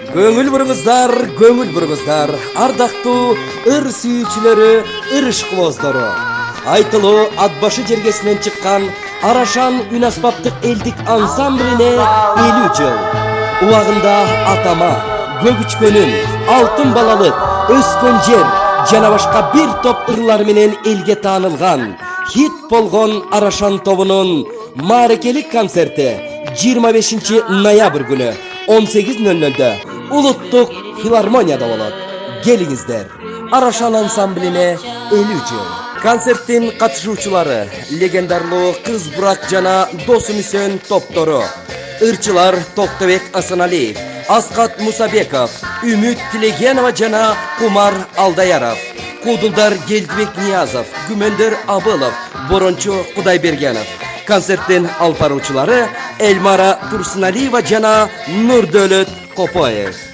Көңүл бурыңыздар, ардактуу ыр сүйүүчүлөрү, ыр ишкыбоздору. Айтылуу Атбашы жергесинен чыккан Арашан үн аспаптык элдик ансамблине 50 жыл. Убагында атама, көгүчкөнүн, алтын балалык, өскөн жер жана башка бир топ ырлар менен элге таанылган, хит болгон Арашан тобунун мааракелик концерти 25 ноябрь күнү 18:00-дө Улуттук филармонияда болот. Келиңиздер. Арашан ансамблине 50 жыл. Концерттин катышуучулары легендарлуу Кыз Бурак жана Досу Мүсөн топтору. Ырчылар Токтобек Асаналиев, Аскат Мусабеков, Үмүт Тилегенова жана Кумар Алдаяров. Кудулдар Гелдибек Ниязов, Күмөндөр Абылов, Борончу Кудайбергенов. Концерттин алып баруучулары Элмара Турсуналиева жана Нурдөлөт Копоев.